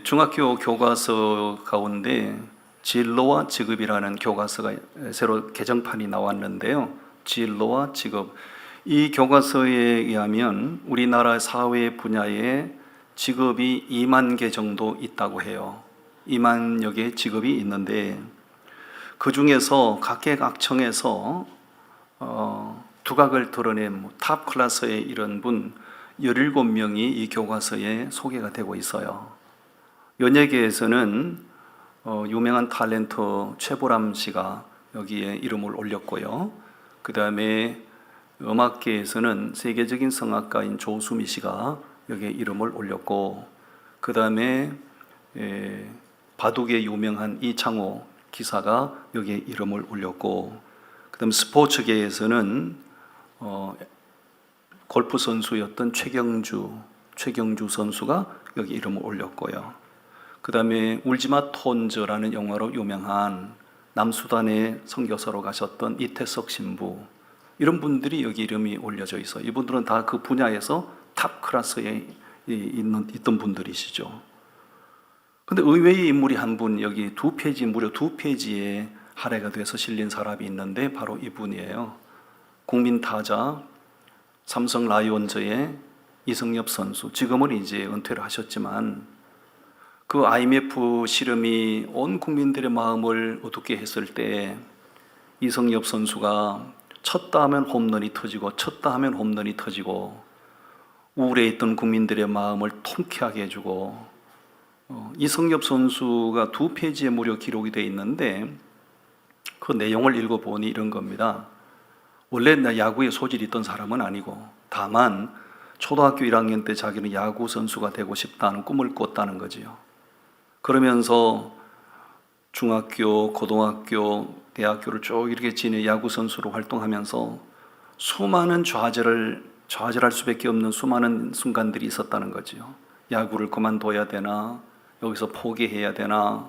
중학교 교과서 가운데 진로와 직업이라는 교과서가 새로 개정판이 나왔는데요. 진로와 직업. 이 교과서에 의하면 우리나라 사회 분야에 직업이 2만 개 정도 있다고 해요. 2만여 개 직업이 있는데 그 중에서 각계각층에서 두각을 드러낸 탑 클래스의 이런 분 17명이 이 교과서에 소개가 되고 있어요. 연예계에서는 유명한 탤런트 최보람 씨가 여기에 이름을 올렸고요. 그 다음에 음악계에서는 세계적인 성악가인 조수미 씨가 여기에 이름을 올렸고, 그 다음에 바둑에 유명한 이창호 기사가 여기에 이름을 올렸고, 그 다음 스포츠계에서는 골프 선수였던 최경주 선수가 여기 이름을 올렸고요. 그 다음에 울지마 톤즈라는 영화로 유명한 남수단의 선교사로 가셨던 이태석 신부, 이런 분들이 여기 이름이 올려져 있어요. 이분들은 다 그 분야에서 탑 클래스에 있던 분들이시죠. 근데 의외의 인물이 한 분, 여기 무려 두 페이지에 할애가 돼서 실린 사람이 있는데 바로 이분이에요. 국민 타자 삼성 라이온즈의 이승엽 선수, 지금은 이제 은퇴를 하셨지만 그 IMF 실험이 온 국민들의 마음을 어둡게 했을 때 이승엽 선수가 쳤다 하면 홈런이 터지고 쳤다 하면 홈런이 터지고 우울해 있던 국민들의 마음을 통쾌하게 해주고, 이승엽 선수가 두 페이지에 무려 기록이 되어 있는데 그 내용을 읽어보니 이런 겁니다. 원래 나 야구에 소질이 있던 사람은 아니고 다만 초등학교 1학년 때 자기는 야구 선수가 되고 싶다는 꿈을 꿨다는 거지요. 그러면서 중학교, 고등학교, 대학교를 쭉 이렇게 지내 야구 선수로 활동하면서 수많은 좌절할 수밖에 없는 수많은 순간들이 있었다는 거지요. 야구를 그만둬야 되나, 여기서 포기해야 되나,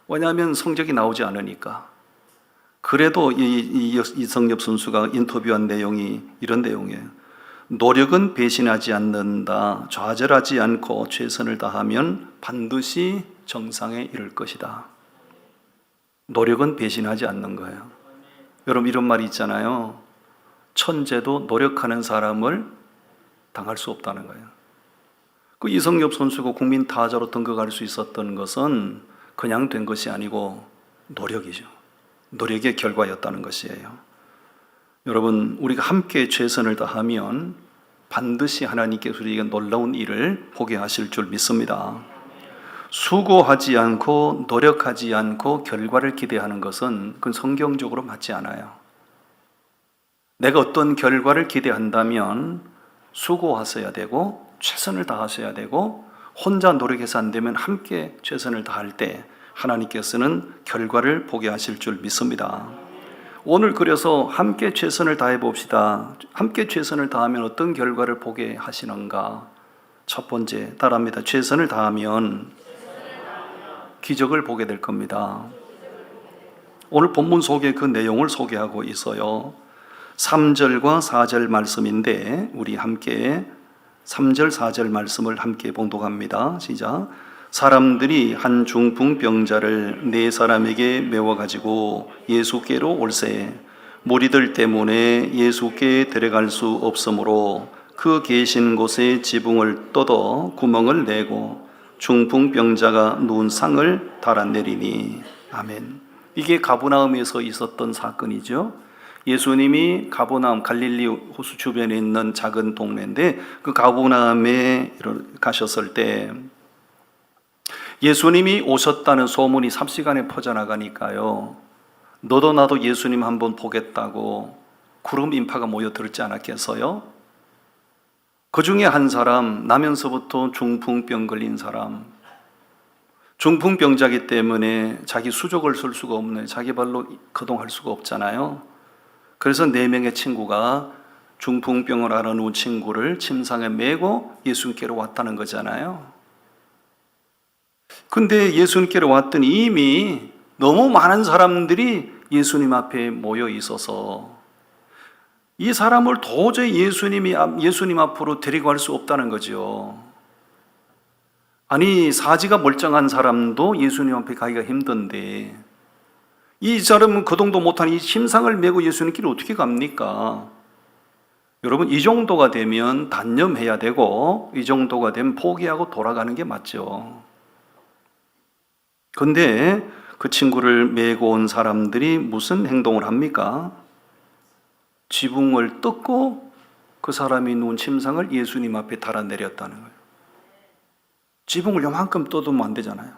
왜냐하면 성적이 나오지 않으니까. 그래도 이승엽 선수가 인터뷰한 내용이 이런 내용이에요. 노력은 배신하지 않는다. 좌절하지 않고 최선을 다하면 반드시 정상에 이를 것이다. 노력은 배신하지 않는 거예요. 여러분, 이런 말이 있잖아요. 천재도 노력하는 사람을 당할 수 없다는 거예요. 그 이승엽 선수가 국민 타자로 등극할 수 있었던 것은 그냥 된 것이 아니고 노력이죠. 노력의 결과였다는 것이에요. 여러분, 우리가 함께 최선을 다하면 반드시 하나님께서 우리에게 놀라운 일을 보게 하실 줄 믿습니다. 수고하지 않고 노력하지 않고 결과를 기대하는 것은 그건 성경적으로 맞지 않아요. 내가 어떤 결과를 기대한다면 수고하셔야 되고 최선을 다하셔야 되고, 혼자 노력해서 안 되면 함께 최선을 다할 때 하나님께서는 결과를 보게 하실 줄 믿습니다. 오늘 그래서 함께 최선을 다해 봅시다. 함께 최선을 다하면 어떤 결과를 보게 하시는가? 첫 번째, 따라합니다. 최선을 다하면 기적을 보게 될 겁니다. 오늘 본문 속에 그 내용을 소개하고 있어요. 3절과 4절 말씀인데 우리 함께 3절 4절 말씀을 함께 봉독합니다. 시작. 사람들이 한 중풍병자를 네 사람에게 메워가지고 예수께로 올세 무리들 때문에 예수께 데려갈 수 없으므로 그 계신 곳에 지붕을 뜯어 구멍을 내고 중풍병자가 누운 상을 달아내리니. 아멘. 이게 가버나움에서 있었던 사건이죠. 예수님이 가버나움, 갈릴리 호수 주변에 있는 작은 동네인데 그 가버나움에 가셨을 때 예수님이 오셨다는 소문이 삽시간에 퍼져나가니까요, 너도 나도 예수님 한번 보겠다고 구름 인파가 모여들지 않았겠어요? 그 중에 한 사람, 나면서부터 중풍병 걸린 사람, 중풍병자기 때문에 자기 수족을 쓸 수가 없네. 자기 발로 거동할 수가 없잖아요. 그래서 4명의 친구가 중풍병을 앓아놓은 친구를 침상에 메고 예수님께로 왔다는 거잖아요. 근데 예수님께로 왔더니 이미 너무 많은 사람들이 예수님 앞에 모여 있어서 이 사람을 도저히 예수님 앞으로 데리고 갈 수 없다는 거죠. 아니, 사지가 멀쩡한 사람도 예수님 앞에 가기가 힘든데 이 사람은 그 정도 못한 이 심상을 메고 예수님 길 어떻게 갑니까? 여러분, 이 정도가 되면 단념해야 되고 이 정도가 되면 포기하고 돌아가는 게 맞죠. 근데 그 친구를 메고 온 사람들이 무슨 행동을 합니까? 지붕을 뜯고 그 사람이 누운 침상을 예수님 앞에 달아내렸다는 거예요. 지붕을 요만큼 뜯으면 안 되잖아요.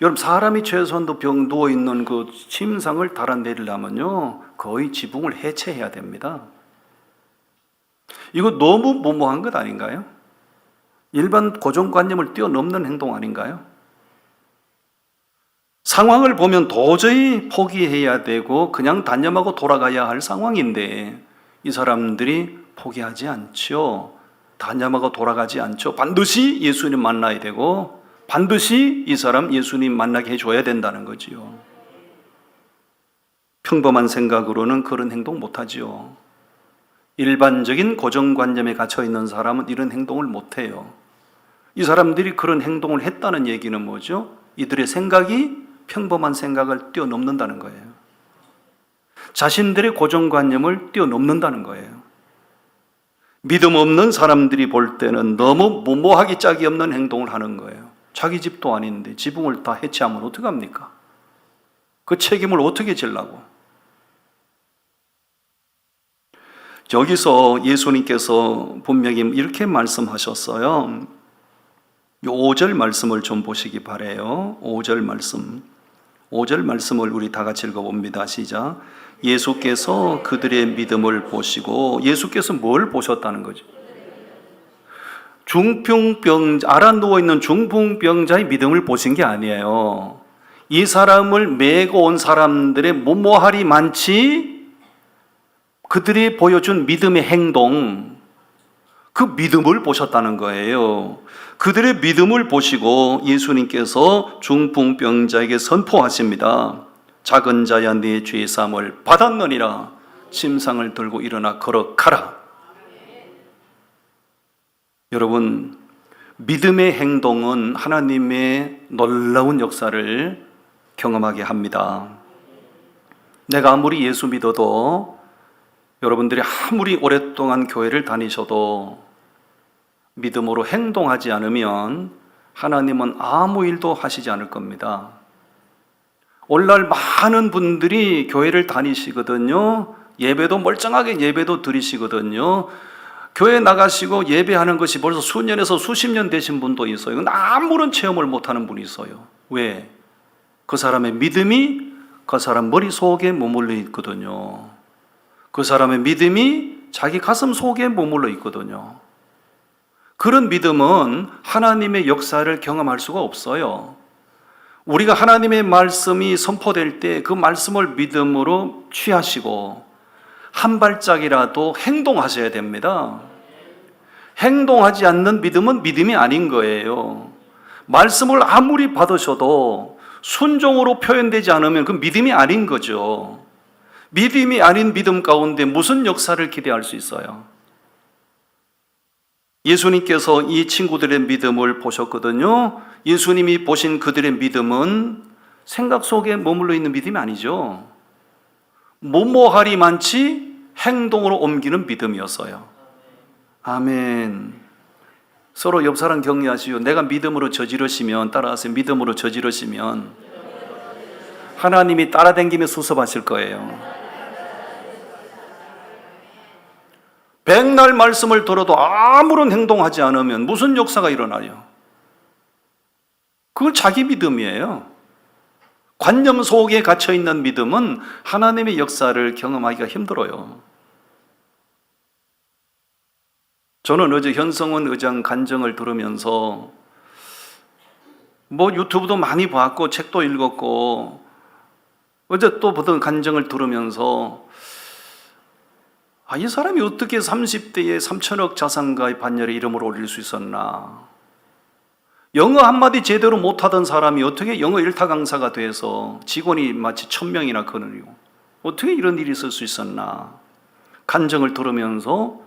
여러분, 사람이 최소한도 병 누워있는 그 침상을 달아내리려면요 거의 지붕을 해체해야 됩니다. 이거 너무 무모한 것 아닌가요? 일반 고정관념을 뛰어넘는 행동 아닌가요? 상황을 보면 도저히 포기해야 되고 그냥 단념하고 돌아가야 할 상황인데 이 사람들이 포기하지 않죠. 단념하고 돌아가지 않죠. 반드시 예수님 만나야 되고 반드시 이 사람 예수님 만나게 해줘야 된다는 거지요. 평범한 생각으로는 그런 행동 못하지요. 일반적인 고정관념에 갇혀있는 사람은 이런 행동을 못해요. 이 사람들이 그런 행동을 했다는 얘기는 뭐죠? 이들의 생각이 평범한 생각을 뛰어넘는다는 거예요. 자신들의 고정관념을 뛰어넘는다는 거예요. 믿음 없는 사람들이 볼 때는 너무 무모하기 짝이 없는 행동을 하는 거예요. 자기 집도 아닌데 지붕을 다 해체하면 어떡합니까? 그 책임을 어떻게 지려고? 여기서 예수님께서 분명히 이렇게 말씀하셨어요. 5절 말씀을 좀 보시기 바라요. 5절 말씀을 우리 다 같이 읽어봅니다. 시작. 예수께서 그들의 믿음을 보시고, 예수께서 뭘 보셨다는 거죠? 알아 누워있는 중풍병자의 믿음을 보신 게 아니에요. 이 사람을 메고 온 사람들의 무모할이 많지 그들이 보여준 믿음의 행동, 그 믿음을 보셨다는 거예요. 그들의 믿음을 보시고 예수님께서 중풍병자에게 선포하십니다. 작은 자야 네 죄 사함을 받았느니라. 침상을 들고 일어나 걸어가라. 여러분, 믿음의 행동은 하나님의 놀라운 역사를 경험하게 합니다. 내가 아무리 예수 믿어도, 여러분들이 아무리 오랫동안 교회를 다니셔도 믿음으로 행동하지 않으면 하나님은 아무 일도 하시지 않을 겁니다. 오늘날 많은 분들이 교회를 다니시거든요. 예배도 멀쩡하게 예배도 드리시거든요. 교회 나가시고 예배하는 것이 벌써 수년에서 수십 년 되신 분도 있어요. 아무런 체험을 못하는 분이 있어요. 왜? 그 사람의 믿음이 그 사람 머릿속에 머물러 있거든요. 그 사람의 믿음이 자기 가슴 속에 머물러 있거든요. 그런 믿음은 하나님의 역사를 경험할 수가 없어요. 우리가 하나님의 말씀이 선포될 때 그 말씀을 믿음으로 취하시고 한 발짝이라도 행동하셔야 됩니다. 행동하지 않는 믿음은 믿음이 아닌 거예요. 말씀을 아무리 받으셔도 순종으로 표현되지 않으면 그 믿음이 아닌 거죠. 믿음이 아닌 믿음 가운데 무슨 역사를 기대할 수 있어요? 예수님께서 이 친구들의 믿음을 보셨거든요. 예수님이 보신 그들의 믿음은 생각 속에 머물러 있는 믿음이 아니죠. 무모할이 많지 행동으로 옮기는 믿음이었어요. 아멘. 서로 옆 사람 격려하시오. 내가 믿음으로 저지르시면, 따라하세요. 믿음으로 저지르시면 하나님이 따라다니며 수습하실 거예요. 백날 말씀을 들어도 아무런 행동하지 않으면 무슨 역사가 일어나요? 그건 자기 믿음이에요. 관념 속에 갇혀있는 믿음은 하나님의 역사를 경험하기가 힘들어요. 저는 어제 현성원 의장 간증을 들으면서 유튜브도 많이 봤고 책도 읽었고 어제 또 보던 간증을 들으면서 이 사람이 어떻게 30대에 3천억 자산가의 반열에 이름을 올릴 수 있었나? 영어 한마디 제대로 못하던 사람이 어떻게 영어 1타 강사가 돼서 직원이 마치 1000명이나 거느리고 어떻게 이런 일이 있을 수 있었나? 간증을 들으면서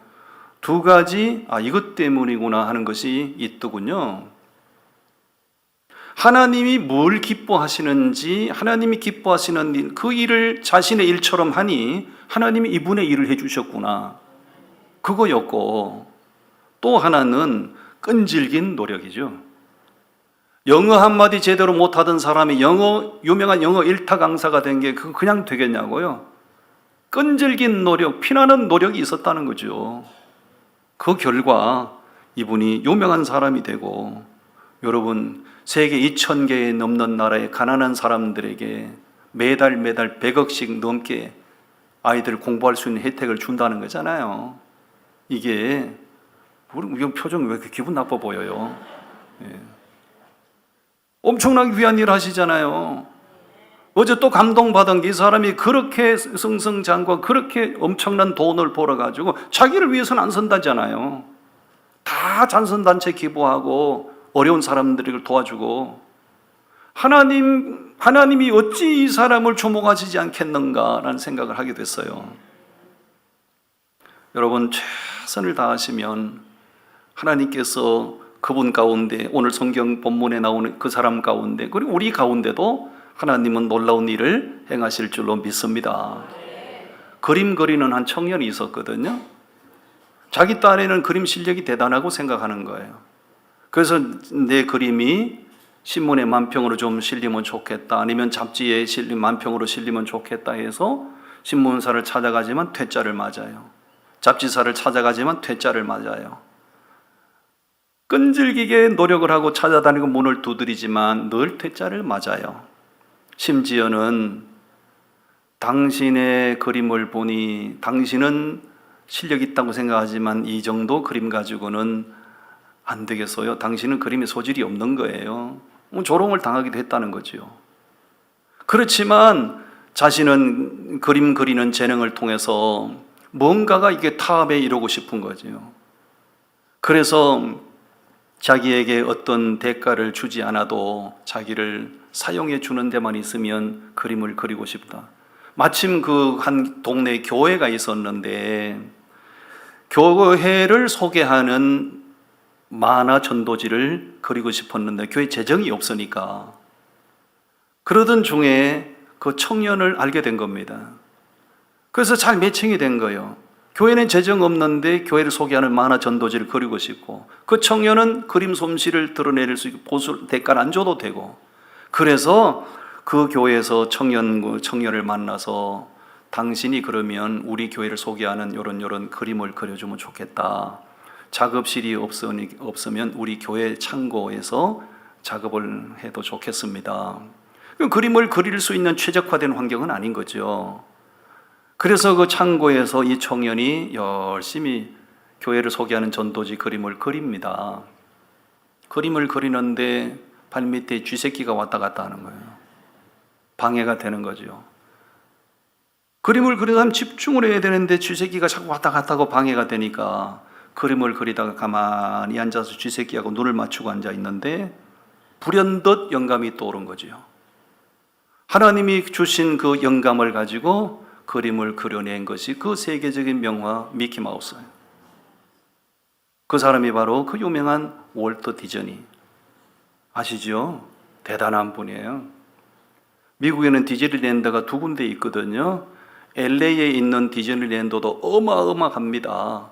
두 가지, 이것 때문이구나 하는 것이 있더군요. 하나님이 뭘 기뻐하시는지, 하나님이 기뻐하시는 일, 그 일을 자신의 일처럼 하니 하나님이 이분의 일을 해주셨구나. 그거였고, 또 하나는 끈질긴 노력이죠. 영어 한마디 제대로 못하던 사람이 유명한 영어 일타 강사가 된 게 그냥 되겠냐고요. 끈질긴 노력, 피나는 노력이 있었다는 거죠. 그 결과 이분이 유명한 사람이 되고, 여러분 세계 2,000개에 넘는 나라의 가난한 사람들에게 매달 100억씩 넘게 아이들 공부할 수 있는 혜택을 준다는 거잖아요. 이게 표정이 왜 이렇게 기분 나빠 보여요? 예. 엄청나게 귀한 일 하시잖아요. 어제 또 감동받은 게 이 사람이 그렇게 승승장구하고 그렇게 엄청난 돈을 벌어가지고 자기를 위해서는 안 선다잖아요. 다 잔선단체 기부하고 어려운 사람들을 도와주고, 하나님이 어찌 이 사람을 주목하시지 않겠는가라는 생각을 하게 됐어요. 여러분, 최선을 다하시면 하나님께서 그분 가운데, 오늘 성경 본문에 나오는 그 사람 가운데, 그리고 우리 가운데도 하나님은 놀라운 일을 행하실 줄로 믿습니다. 그림 그리는 한 청년이 있었거든요. 자기 딴에는 그림 실력이 대단하고 생각하는 거예요. 그래서 내 그림이 신문에 만평으로 좀 실리면 좋겠다, 아니면 잡지에 만평으로 실리면 좋겠다 해서 신문사를 찾아가지만 퇴짜를 맞아요. 잡지사를 찾아가지만 퇴짜를 맞아요. 끈질기게 노력을 하고 찾아다니고 문을 두드리지만 늘 퇴짜를 맞아요. 심지어는 당신의 그림을 보니 당신은 실력 있다고 생각하지만 이 정도 그림 가지고는 안 되겠어요. 당신은 그림에 소질이 없는 거예요. 조롱을 당하기도 했다는 거죠. 그렇지만 자신은 그림 그리는 재능을 통해서 뭔가가 이게 타협에 이루고 싶은 거죠. 그래서 자기에게 어떤 대가를 주지 않아도 자기를 사용해 주는 데만 있으면 그림을 그리고 싶다. 마침 그 한 동네에 교회가 있었는데 교회를 소개하는 만화 전도지를 그리고 싶었는데 교회 재정이 없으니까, 그러던 중에 그 청년을 알게 된 겁니다. 그래서 잘 매칭이 된 거예요. 교회는 재정 없는데 교회를 소개하는 만화 전도지를 그리고 싶고, 그 청년은 그림 솜씨를 드러낼 수 있고 대가를 안 줘도 되고, 그래서 그 교회에서 청년을 만나서 당신이 그러면 우리 교회를 소개하는 이런 그림을 그려주면 좋겠다. 작업실이 없으면 우리 교회 창고에서 작업을 해도 좋겠습니다. 그림을 그릴 수 있는 최적화된 환경은 아닌 거죠. 그래서 그 창고에서 이 청년이 열심히 교회를 소개하는 전도지 그림을 그립니다. 그림을 그리는데 발밑에 쥐새끼가 왔다 갔다 하는 거예요. 방해가 되는 거죠. 그림을 그리다 하면 집중을 해야 되는데 쥐새끼가 자꾸 왔다 갔다 하고 방해가 되니까 그림을 그리다가 가만히 앉아서 쥐새끼하고 눈을 맞추고 앉아 있는데 불현듯 영감이 떠오른 거죠. 하나님이 주신 그 영감을 가지고 그림을 그려낸 것이 그 세계적인 명화 미키마우스예요. 그 사람이 바로 그 유명한 월트 디즈니. 아시죠? 대단한 분이에요. 미국에는 디즈니랜드가 2군데 있거든요. LA에 있는 디즈니랜드도 어마어마합니다.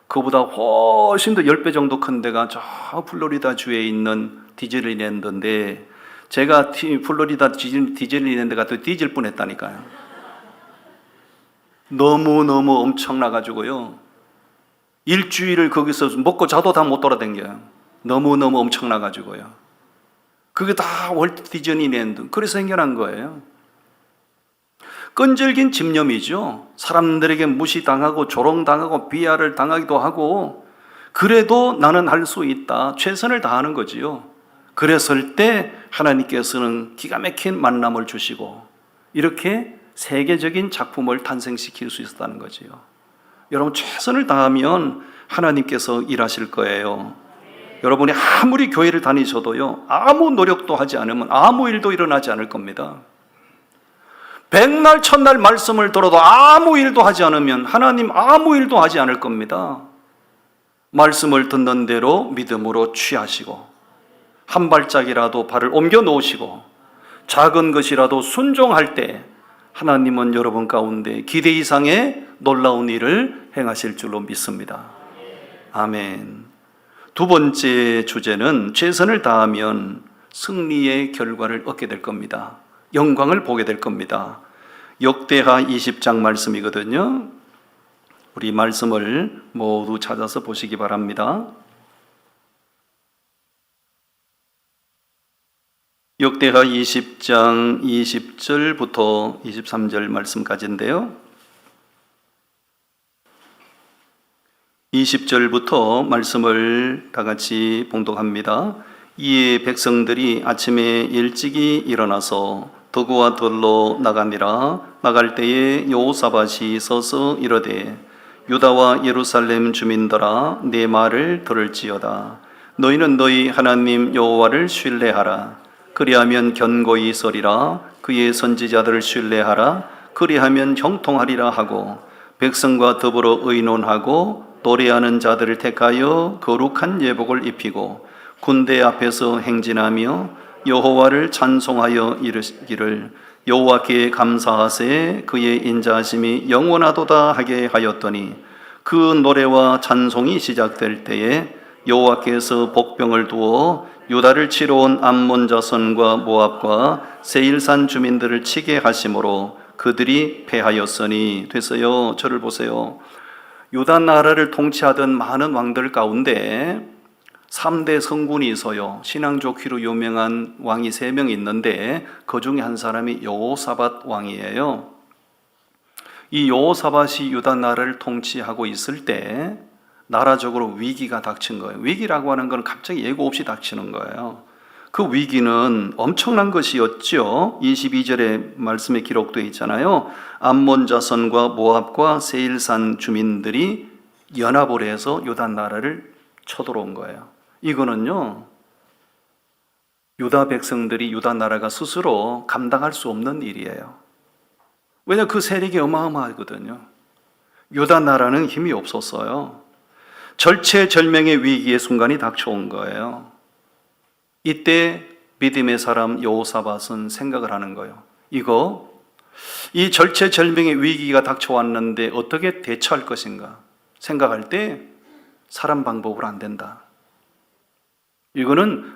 그보다 훨씬 더 10배 정도 큰 데가 저 플로리다 주에 있는 디즈니랜드인데, 제가 플로리다 디즈니랜드 가서 뒤질 뻔했다니까요. 너무너무 엄청나가지고요, 일주일을 거기서 먹고 자도 다 못 돌아다녀요. 너무너무 엄청나가지고요. 그게 다 월트 디즈니랜드. 그래서 생겨난 거예요. 끈질긴 집념이죠. 사람들에게 무시당하고 조롱당하고 비하를 당하기도 하고, 그래도 나는 할 수 있다. 최선을 다하는 거지요. 그랬을 때 하나님께서는 기가 막힌 만남을 주시고 이렇게 세계적인 작품을 탄생시킬 수 있었다는 거지요. 여러분, 최선을 다하면 하나님께서 일하실 거예요. 여러분이 아무리 교회를 다니셔도요, 아무 노력도 하지 않으면 아무 일도 일어나지 않을 겁니다. 백날 천날 말씀을 들어도 아무 일도 하지 않으면 하나님 아무 일도 하지 않을 겁니다. 말씀을 듣는 대로 믿음으로 취하시고 한 발짝이라도 발을 옮겨 놓으시고 작은 것이라도 순종할 때 하나님은 여러분 가운데 기대 이상의 놀라운 일을 행하실 줄로 믿습니다. 아멘. 두 번째 주제는 최선을 다하면 승리의 결과를 얻게 될 겁니다. 영광을 보게 될 겁니다. 역대하 20장 말씀이거든요. 우리 말씀을 모두 찾아서 보시기 바랍니다. 역대하 20장 20절부터 23절 말씀까지인데요. 20절부터 말씀을 다 같이 봉독합니다. 이에 백성들이 아침에 일찍이 일어나서 더구와 들로 나가니라. 나갈 때에 여호사밧이 서서 이르되 유다와 예루살렘 주민들아 내 말을 들을지어다. 너희는 너희 하나님 여호와를 신뢰하라. 그리하면 견고히 서리라. 그의 선지자들을 신뢰하라. 그리하면 형통하리라 하고 백성과 더불어 의논하고 노래하는 자들을 택하여 거룩한 예복을 입히고 군대 앞에서 행진하며 여호와를 찬송하여 이르기를 여호와께 감사하세 그의 인자하심이 영원하도다 하게 하였더니 그 노래와 찬송이 시작될 때에 여호와께서 복병을 두어 유다를 치러 온 암몬 자손과 모압과 세일산 주민들을 치게 하심으로 그들이 패하였으니 됐어요. 저를 보세요. 유다 나라를 통치하던 많은 왕들 가운데 3대 성군이 있어요. 신앙 좋기로 유명한 왕이 3명 있는데 그 중에 한 사람이 여호사밧 왕이에요. 이 여호사밧이 유다 나라를 통치하고 있을 때 나라적으로 위기가 닥친 거예요. 위기라고 하는 건 갑자기 예고 없이 닥치는 거예요. 그 위기는 엄청난 것이었죠. 22절에 말씀에 기록되어 있잖아요. 암몬 자손과 모압과 세일산 주민들이 연합을 해서 유다 나라를 쳐들어온 거예요. 이거는요, 유다 백성들이 유다 나라가 스스로 감당할 수 없는 일이에요. 왜냐하면 그 세력이 어마어마하거든요. 유다 나라는 힘이 없었어요. 절체절명의 위기의 순간이 닥쳐온 거예요. 이때 믿음의 사람 여호사밧은 생각을 하는 거예요. 이 절체절명의 위기가 닥쳐왔는데 어떻게 대처할 것인가 생각할 때 사람 방법으로 안 된다. 이거는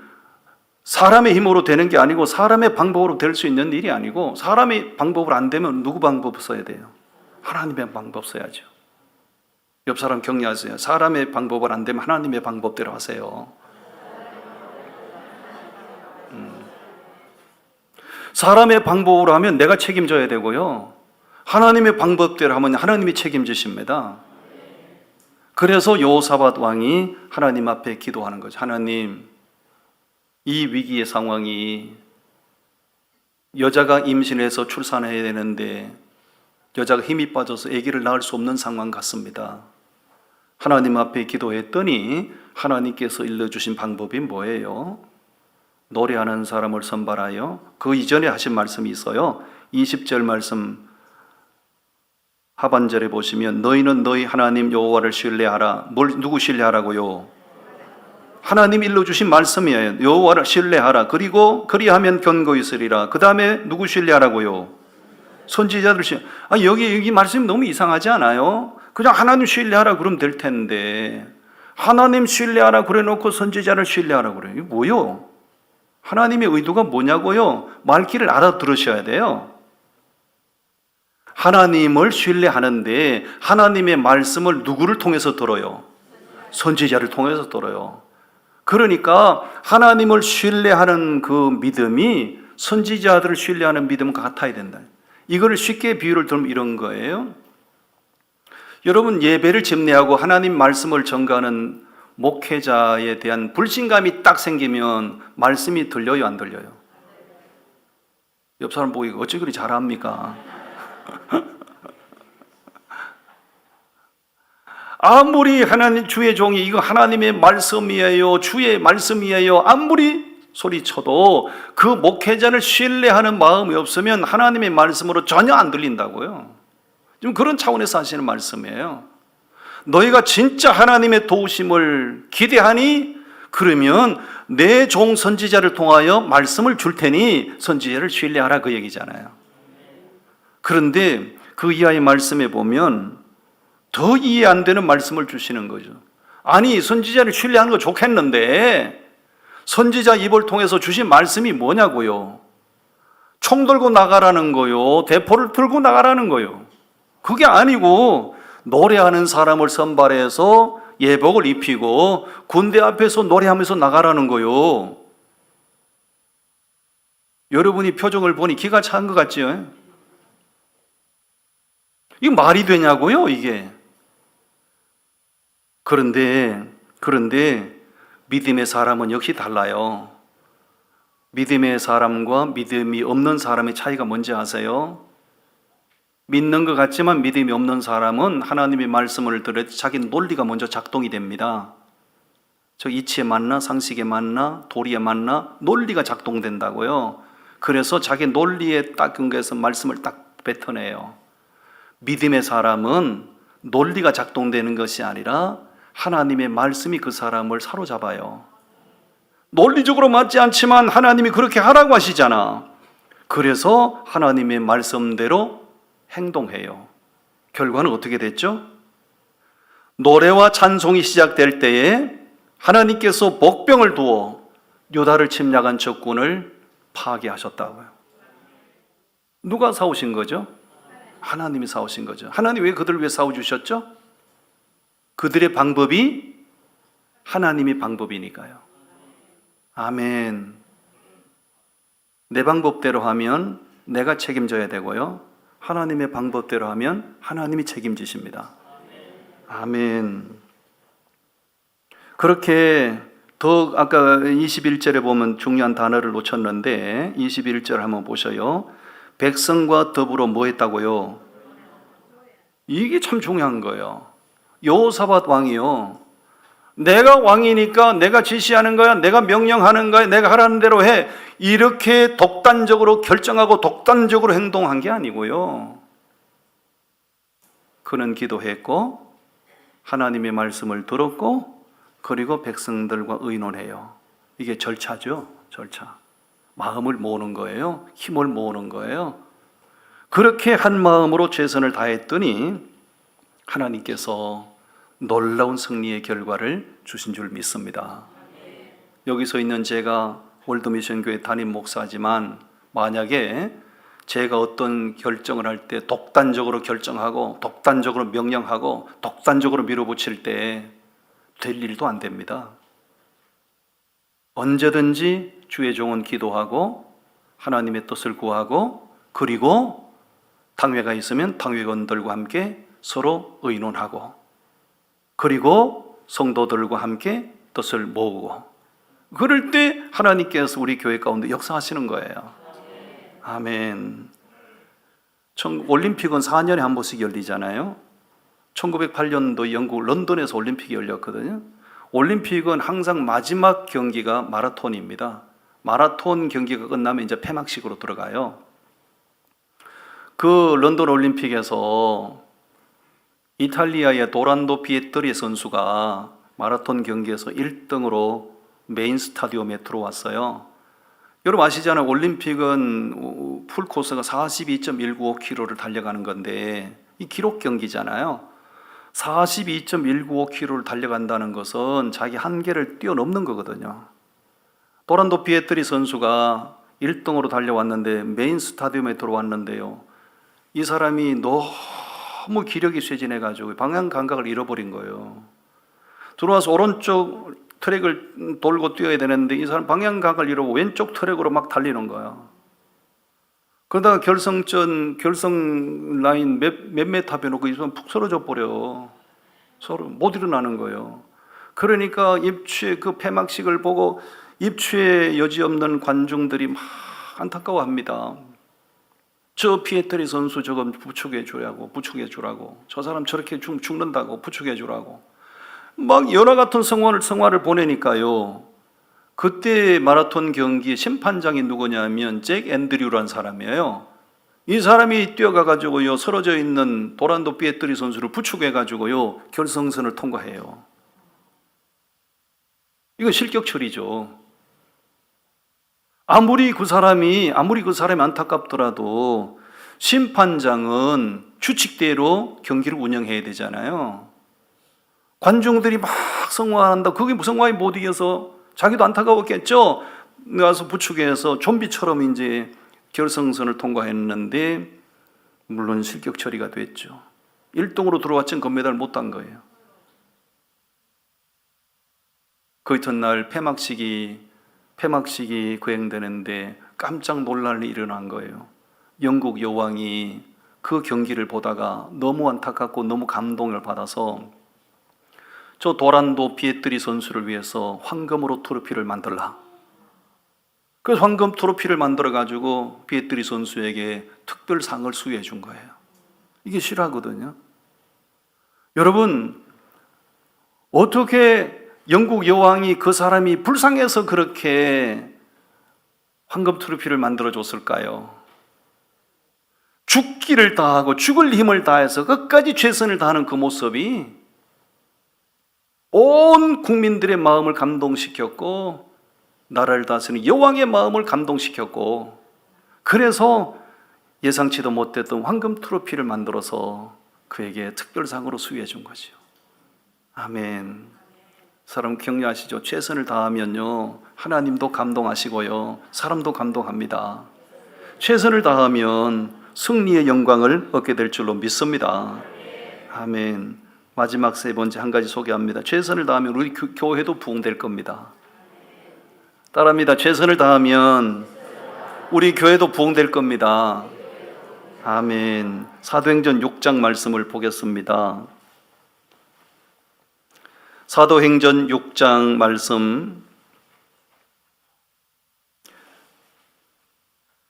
사람의 힘으로 되는 게 아니고 사람의 방법으로 될 수 있는 일이 아니고 사람의 방법으로 안 되면 누구 방법 써야 돼요? 하나님의 방법 써야죠. 옆 사람 격려하세요. 사람의 방법을 안 되면 하나님의 방법대로 하세요. 사람의 방법으로 하면 내가 책임져야 되고요. 하나님의 방법대로 하면 하나님이 책임지십니다. 그래서 여호사밧 왕이 하나님 앞에 기도하는 거죠. 하나님, 이 위기의 상황이 여자가 임신해서 출산해야 되는데 여자가 힘이 빠져서 아기를 낳을 수 없는 상황 같습니다. 하나님 앞에 기도했더니 하나님께서 일러주신 방법이 뭐예요? 노래하는 사람을 선발하여 그 이전에 하신 말씀이 있어요. 20절 말씀 하반절에 보시면 너희는 너희 하나님 여호와를 신뢰하라. 누구 신뢰하라고요? 하나님 일러주신 말씀이에요. 여호와를 신뢰하라. 그리고 그리하면 견고히 있으리라. 그 다음에 누구 신뢰하라고요? 선지자들 신뢰. 여기 말씀이 너무 이상하지 않아요? 그냥 하나님 신뢰하라 그러면 될 텐데 하나님 신뢰하라 그래 놓고 선지자를 신뢰하라 그래요. 이게 뭐요? 하나님의 의도가 뭐냐고요? 말귀를 알아들으셔야 돼요. 하나님을 신뢰하는데 하나님의 말씀을 누구를 통해서 들어요? 선지자를 통해서 들어요. 그러니까 하나님을 신뢰하는 그 믿음이 선지자들을 신뢰하는 믿음과 같아야 된다. 이거를 쉽게 비유를 들면 이런 거예요. 여러분, 예배를 집례하고 하나님 말씀을 전가하는 목회자에 대한 불신감이 딱 생기면 말씀이 들려요, 안 들려요? 옆 사람 보고 어찌 그리 잘합니까? 아무리 하나님 주의 종이 이거 하나님의 말씀이에요, 주의 말씀이에요 아무리 소리쳐도 그 목회자를 신뢰하는 마음이 없으면 하나님의 말씀으로 전혀 안 들린다고요. 지금 그런 차원에서 하시는 말씀이에요. 너희가 진짜 하나님의 도우심을 기대하니 그러면 내 종 선지자를 통하여 말씀을 줄 테니 선지자를 신뢰하라, 그 얘기잖아요. 그런데 그 이하의 말씀에 보면 더 이해 안 되는 말씀을 주시는 거죠. 아니, 선지자를 신뢰하는 거 좋겠는데 선지자 입을 통해서 주신 말씀이 뭐냐고요? 총 들고 나가라는 거요, 대포를 들고 나가라는 거요. 그게 아니고 노래하는 사람을 선발해서 예복을 입히고 군대 앞에서 노래하면서 나가라는 거요. 여러분이 표정을 보니 기가 찬 것 같지요? 이게 말이 되냐고요, 이게. 그런데 믿음의 사람은 역시 달라요. 믿음의 사람과 믿음이 없는 사람의 차이가 뭔지 아세요? 믿는 것 같지만 믿음이 없는 사람은 하나님의 말씀을 들을 때 자기 논리가 먼저 작동이 됩니다. 저 이치에 맞나 상식에 맞나 도리에 맞나 논리가 작동된다고요. 그래서 자기 논리에 딱 근거해서 말씀을 딱 뱉어내요. 믿음의 사람은 논리가 작동되는 것이 아니라 하나님의 말씀이 그 사람을 사로잡아요. 논리적으로 맞지 않지만 하나님이 그렇게 하라고 하시잖아. 그래서 하나님의 말씀대로 행동해요. 결과는 어떻게 됐죠? 노래와 찬송이 시작될 때에 하나님께서 복병을 두어 유다를 침략한 적군을 파괴하셨다고요. 누가 싸우신 거죠? 하나님이 싸우신 거죠. 하나님 왜 그들을 위해 싸워주셨죠? 그들의 방법이 하나님의 방법이니까요. 아멘. 내 방법대로 하면 내가 책임져야 되고요, 하나님의 방법대로 하면 하나님이 책임지십니다. 아멘. 그렇게 더 아까 21절에 보면 중요한 단어를 놓쳤는데 21절 한번 보셔요. 백성과 더불어 뭐 했다고요? 이게 참 중요한 거예요. 여호사밧 왕이요, 내가 왕이니까 내가 지시하는 거야, 내가 명령하는 거야, 내가 하라는 대로 해, 이렇게 독단적으로 결정하고 독단적으로 행동한 게 아니고요, 그는 기도했고 하나님의 말씀을 들었고 그리고 백성들과 의논해요. 이게 절차죠. 절차. 마음을 모으는 거예요. 힘을 모으는 거예요. 그렇게 한 마음으로 최선을 다했더니 하나님께서 놀라운 승리의 결과를 주신 줄 믿습니다. 여기서 있는 제가 월드미션교회 담임 목사지만 만약에 제가 어떤 결정을 할 때 독단적으로 결정하고 독단적으로 명령하고 독단적으로 밀어붙일 때 될 일도 안 됩니다. 언제든지 주의 종은 기도하고 하나님의 뜻을 구하고 그리고 당회가 있으면 당회원들과 함께 서로 의논하고 그리고 성도들과 함께 뜻을 모으고 그럴 때 하나님께서 우리 교회 가운데 역사하시는 거예요. 아멘. 올림픽은 4년에 한 번씩 열리잖아요. 1908년도 영국 런던에서 올림픽이 열렸거든요. 올림픽은 항상 마지막 경기가 마라톤입니다. 마라톤 경기가 끝나면 이제 폐막식으로 들어가요. 그 런던 올림픽에서 이탈리아의 도란도 피에트리 선수가 마라톤 경기에서 1등으로 메인 스타디움에 들어왔어요. 여러분 아시잖아요. 올림픽은 풀코스가 42.195km를 달려가는 건데 이 기록 경기잖아요. 42.195km를 달려간다는 것은 자기 한계를 뛰어넘는 거거든요. 도란도 피에트리 선수가 1등으로 달려왔는데 메인 스타디움에 들어왔는데요, 이 사람이 너무 기력이 쇠진해가지고 방향 감각을 잃어버린 거예요. 들어와서 오른쪽 트랙을 돌고 뛰어야 되는데 이 사람 방향 감각을 잃어버리고 왼쪽 트랙으로 막 달리는 거야. 그러다가 결성 라인 몇 메타 빼놓고 이 사람 푹 쓰러져 버려. 서로 못 일어나는 거예요. 그러니까 입추에 그 폐막식을 보고 입추에 여지없는 관중들이 막 안타까워합니다. 저 피에트리 선수 저거 부축해 주라고. 저 사람 저렇게 죽는다고 부축해 주라고. 막 연화 같은 성화를 보내니까요. 그때 마라톤 경기 심판장이 누구냐면 잭 앤드류라는 사람이에요. 이 사람이 뛰어가가지고요, 쓰러져 있는 도란도 삐에뜨리 선수를 부축해가지고요, 결승선을 통과해요. 이거 실격 처리죠. 아무리 그 사람이 안타깝더라도 심판장은 추칙대로 경기를 운영해야 되잖아요. 관중들이 막 성화한다. 그게 성화에 못 이겨서 자기도 안타까웠겠죠. 나서 부축해서 좀비처럼 이제 결승선을 통과했는데 물론 실격 처리가 됐죠. 1등으로 들어왔지만 금메달 못 딴 거예요. 그 이튿날 폐막식이 거행되는데 깜짝 놀랄 일이 일어난 거예요. 영국 여왕이 그 경기를 보다가 너무 안타깝고 너무 감동을 받아서 저 도란도 비에뜨리 선수를 위해서 황금으로 트로피를 만들라. 그래서 황금 트로피를 만들어가지고 비에뜨리 선수에게 특별상을 수여해 준 거예요. 이게 실화거든요. 여러분, 어떻게 영국 여왕이 그 사람이 불쌍해서 그렇게 황금 트로피를 만들어줬을까요? 죽기를 다하고 죽을 힘을 다해서 끝까지 최선을 다하는 그 모습이 온 국민들의 마음을 감동시켰고 나라를 다스리는 여왕의 마음을 감동시켰고 그래서 예상치도 못했던 황금 트로피를 만들어서 그에게 특별상으로 수여해 준 거죠. 아멘. 사람 격려하시죠. 최선을 다하면요 하나님도 감동하시고요 사람도 감동합니다. 최선을 다하면 승리의 영광을 얻게 될 줄로 믿습니다. 아멘. 마지막 세 번째 한 가지 소개합니다. 최선을 다하면 우리 교회도 부흥될 겁니다. 따라합니다. 최선을 다하면 우리 교회도 부흥될 겁니다. 아멘. 사도행전 6장 말씀을 보겠습니다. 사도행전 6장 말씀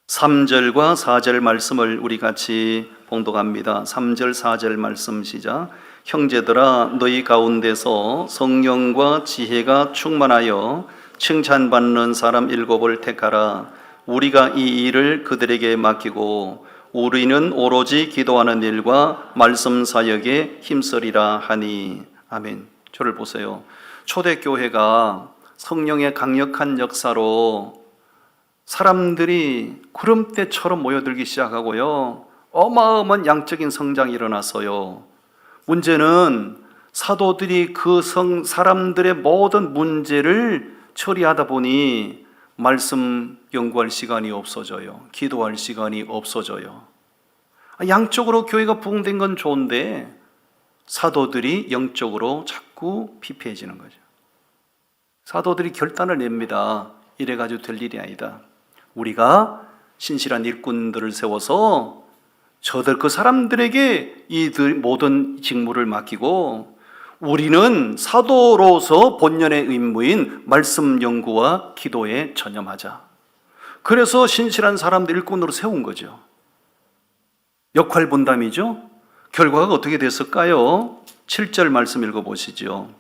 3절과 4절 말씀을 우리 같이 봉독합니다. 3절 4절 말씀 시작. 형제들아 너희 가운데서 성령과 지혜가 충만하여 칭찬받는 사람 7을 택하라. 우리가 이 일을 그들에게 맡기고 우리는 오로지 기도하는 일과 말씀 사역에 힘쓰리라 하니. 아멘. 저를 보세요. 초대교회가 성령의 강력한 역사로 사람들이 구름대처럼 모여들기 시작하고요. 어마어마한 양적인 성장이 일어났어요. 문제는 사도들이 그 사람들의 모든 문제를 처리하다 보니 말씀 연구할 시간이 없어져요. 기도할 시간이 없어져요. 양적으로 교회가 부흥된 건 좋은데 사도들이 영적으로 자꾸 피폐해지는 거죠. 사도들이 결단을 냅니다. 이래가지고 될 일이 아니다. 우리가 신실한 일꾼들을 세워서 저들 그 사람들에게 이 모든 직무를 맡기고 우리는 사도로서 본연의 임무인 말씀 연구와 기도에 전념하자. 그래서 신실한 사람들 일꾼으로 세운 거죠. 역할 분담이죠. 결과가 어떻게 됐을까요? 7절 말씀 읽어보시죠.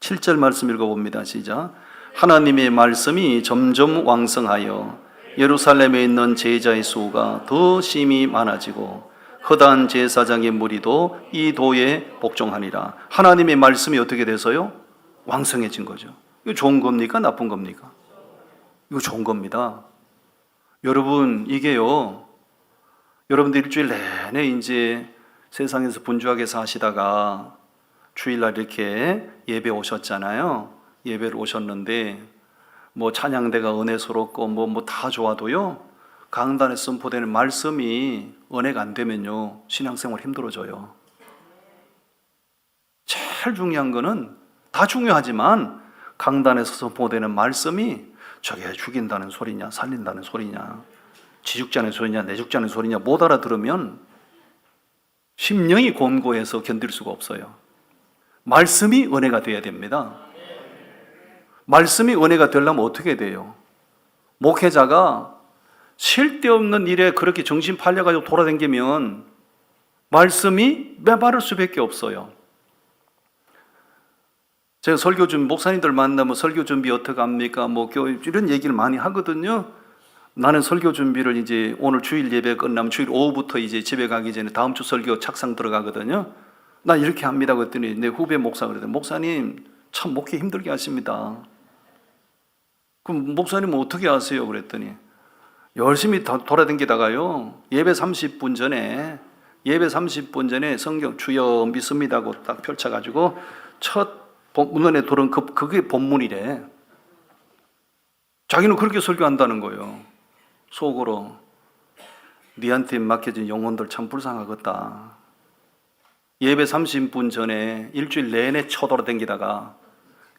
7절 말씀 읽어봅니다. 시작. 하나님의 말씀이 점점 왕성하여 예루살렘에 있는 제자의 수가 더 심히 많아지고 허다한 제사장의 무리도 이 도에 복종하니라. 하나님의 말씀이 어떻게 돼서요? 왕성해진 거죠. 이거 좋은 겁니까? 나쁜 겁니까? 이거 좋은 겁니다. 여러분, 이게요, 여러분들 일주일 내내 이제 세상에서 분주하게 사시다가 주일날 이렇게 예배 오셨잖아요. 예배를 오셨는데 뭐 찬양대가 은혜스럽고 뭐 다 좋아도요, 강단에 선포되는 말씀이 은혜가 안 되면요 신앙생활 힘들어져요. 제일 중요한 거는 다 중요하지만 강단에서 선포되는 말씀이 저게 죽인다는 소리냐 살린다는 소리냐 지죽자는 소리냐 내죽자는 소리냐 못 알아들으면 심령이 곤고해서 견딜 수가 없어요. 말씀이 은혜가 돼야 됩니다. 말씀이 은혜가 되려면 어떻게 돼요? 목회자가 쓸데없는 일에 그렇게 정신 팔려가지고 돌아다니면 말씀이 메마를 수밖에 없어요. 제가 설교 목사님들 만나면 설교 준비 어떻게 합니까? 뭐 이런 얘기를 많이 하거든요. 나는 설교 준비를 이제 오늘 주일 예배 끝나면 주일 오후부터 이제 집에 가기 전에 다음 주 설교 착상 들어가거든요. 나 이렇게 합니다. 그랬더니 내 후배 목사 그러더니 목사님 참 목회 힘들게 하십니다. 그럼 목사님은 어떻게 하세요? 그랬더니 열심히 돌아다니다가요. 예배 30분 전에 성경 주여 믿습니다고 딱 펼쳐가지고 첫 눈에 들어온 그게 본문이래. 자기는 그렇게 설교한다는 거예요. 속으로 니한테 맡겨진 영혼들 참 불쌍하겠다. 예배 30분 전에 일주일 내내 쳐돌아다니다가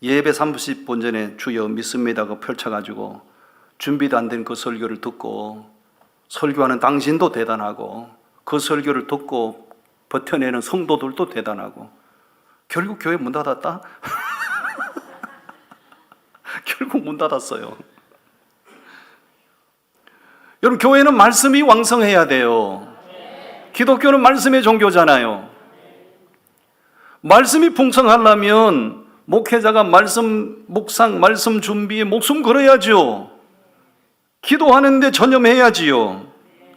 예배 30분 전에 주여 믿습니다고 펼쳐가지고 준비도 안 된 그 설교를 듣고 설교하는 당신도 대단하고 그 설교를 듣고 버텨내는 성도들도 대단하고 결국 교회 문 닫았다? 결국 문 닫았어요. 여러분, 교회는 말씀이 왕성해야 돼요. 기독교는 말씀의 종교잖아요. 말씀이 풍성하려면 목회자가 말씀 묵상, 말씀 준비에 목숨 걸어야죠. 기도하는데 전념해야지요.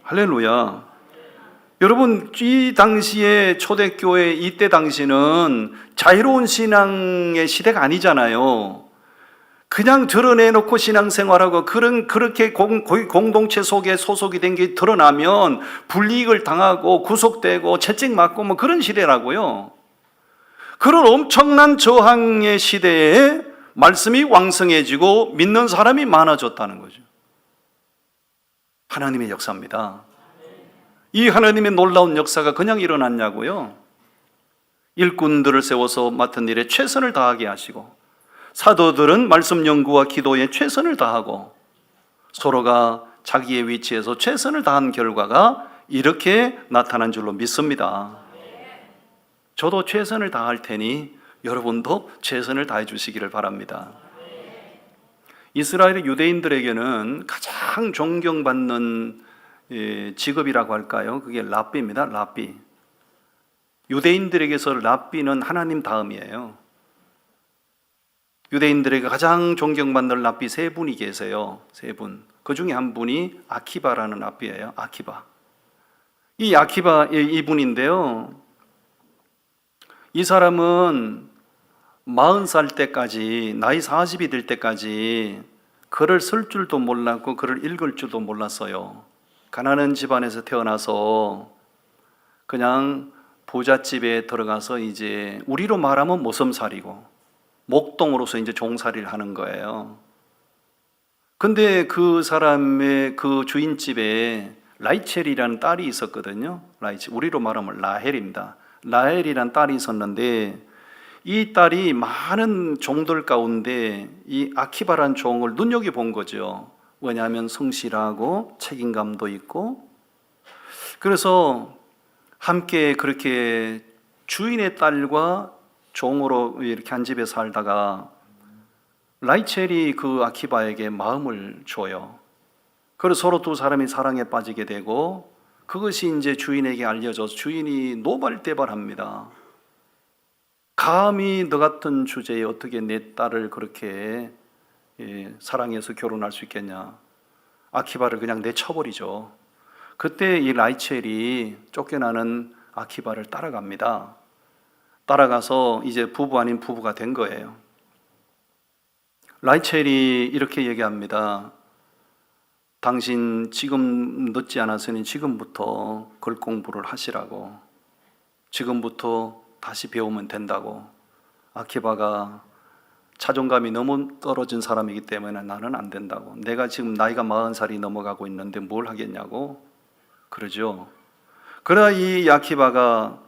할렐루야. 여러분, 이 당시에 초대교회 이때 당시는 자유로운 신앙의 시대가 아니잖아요. 그냥 드러내놓고 신앙생활하고 그렇게 공동체 속에 소속이 된 게 드러나면 불이익을 당하고 구속되고 채찍맞고 뭐 그런 시대라고요. 그런 엄청난 저항의 시대에 말씀이 왕성해지고 믿는 사람이 많아졌다는 거죠. 하나님의 역사입니다. 이 하나님의 놀라운 역사가 그냥 일어났냐고요. 일꾼들을 세워서 맡은 일에 최선을 다하게 하시고 사도들은 말씀 연구와 기도에 최선을 다하고 서로가 자기의 위치에서 최선을 다한 결과가 이렇게 나타난 줄로 믿습니다. 저도 최선을 다할 테니 여러분도 최선을 다해 주시기를 바랍니다. 이스라엘의 유대인들에게는 가장 존경받는 직업이라고 할까요? 그게 랍비입니다. 랍비. 유대인들에게서 랍비는 하나님 다음이에요. 유대인들에게 가장 존경받는 랍비 세 분이 계세요. 세 분. 그 중에 한 분이 아키바라는 랍비예요. 아키바. 이 아키바 이분인데요. 이 사람은 40살 때까지, 나이 40이 될 때까지 글을 쓸 줄도 몰랐고 글을 읽을 줄도 몰랐어요. 가난한 집안에서 태어나서 그냥 부잣집에 들어가서 이제 우리로 말하면 모섬살이고 목동으로서 이제 종살이를 하는 거예요. 근데 그 사람의 그 주인집에 라이첼이라는 딸이 있었거든요. 라이첼, 우리로 말하면 라헬입니다. 라헬이라는 딸이 있었는데 이 딸이 많은 종들 가운데 이 아키바라는 종을 눈여겨본 거죠. 왜냐하면 성실하고 책임감도 있고, 그래서 함께 그렇게 주인의 딸과 종으로 이렇게 한 집에 살다가 라이첼이 그 아키바에게 마음을 줘요. 그래서 서로 두 사람이 사랑에 빠지게 되고 그것이 이제 주인에게 알려져서 주인이 노발대발합니다. 감히 너 같은 주제에 어떻게 내 딸을 그렇게 사랑해서 결혼할 수 있겠냐. 아키바를 그냥 내쳐버리죠. 그때 이 라이첼이 쫓겨나는 아키바를 따라갑니다. 따라가서 이제 부부 아닌 부부가 된 거예요. 라이첼이 이렇게 얘기합니다. 당신 지금 늦지 않았으니 지금부터 글 공부를 하시라고. 지금부터 다시 배우면 된다고. 아키바가 자존감이 너무 떨어진 사람이기 때문에 나는 안 된다고. 내가 지금 나이가 40살이 넘어가고 있는데 뭘 하겠냐고 그러죠. 그러나 이 아키바가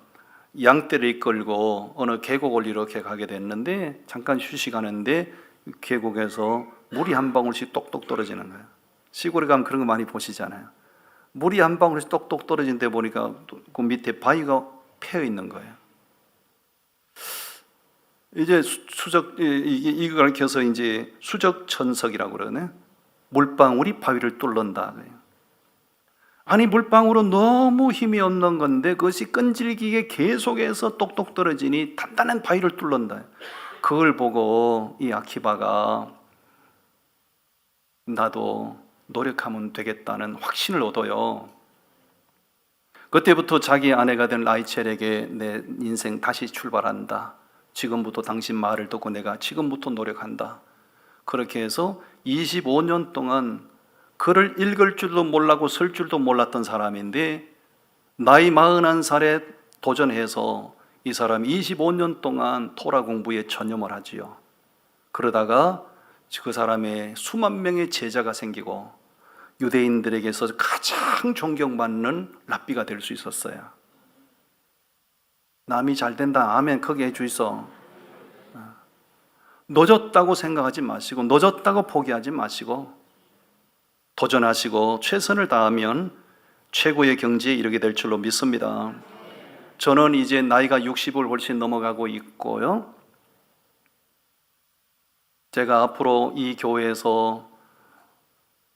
양떼를 이끌고 어느 계곡을 이렇게 가게 됐는데 잠깐 휴식하는데 계곡에서 물이 한 방울씩 똑똑 떨어지는 거예요. 시골에 가면 그런 거 많이 보시잖아요. 물이 한 방울씩 똑똑 떨어진 데 보니까 그 밑에 바위가 패여 있는 거예요. 이제 이걸 가르쳐서 이제 수적천석이라고 그러네. 물방울이 바위를 뚫는다. 아니 물방울은 너무 힘이 없는 건데 그것이 끈질기게 계속해서 똑똑 떨어지니 단단한 바위를 뚫는다. 그걸 보고 이 아키바가 나도 노력하면 되겠다는 확신을 얻어요. 그때부터 자기 아내가 된 라이첼에게 내 인생 다시 출발한다. 지금부터 당신 말을 듣고 내가 지금부터 노력한다. 그렇게 해서 25년 동안 글을 읽을 줄도 몰라고 쓸 줄도 몰랐던 사람인데 나이 41살에 도전해서 이 사람이 25년 동안 토라 공부에 전념을 하지요. 그러다가 그 사람의 수만 명의 제자가 생기고 유대인들에게서 가장 존경받는 랍비가 될 수 있었어요. 남이 잘 된다, 아멘 크게 해주이소. 늦었다고 생각하지 마시고, 늦었다고 포기하지 마시고, 도전하시고 최선을 다하면 최고의 경지에 이르게 될 줄로 믿습니다. 저는 이제 나이가 60을 훨씬 넘어가고 있고요. 제가 앞으로 이 교회에서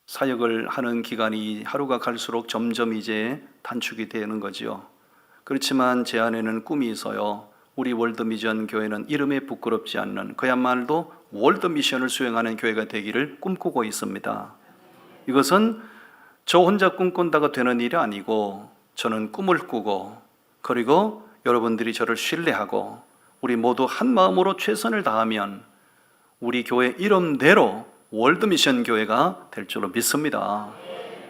사역을 하는 기간이 하루가 갈수록 점점 이제 단축이 되는 거지요. 그렇지만 제 안에는 꿈이 있어요. 우리 월드미션 교회는 이름에 부끄럽지 않는 그야말로 월드미션을 수행하는 교회가 되기를 꿈꾸고 있습니다. 이것은 저 혼자 꿈꾼다고 되는 일이 아니고 저는 꿈을 꾸고 그리고 여러분들이 저를 신뢰하고 우리 모두 한 마음으로 최선을 다하면 우리 교회 이름대로 월드미션 교회가 될 줄로 믿습니다.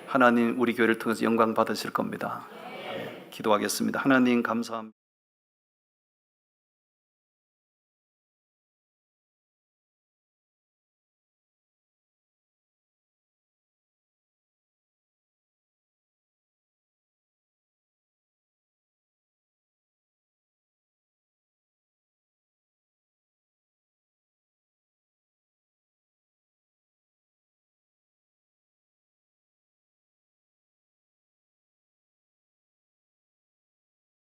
하나님 우리 교회를 통해서 영광 받으실 겁니다. 기도하겠습니다. 하나님 감사합니다.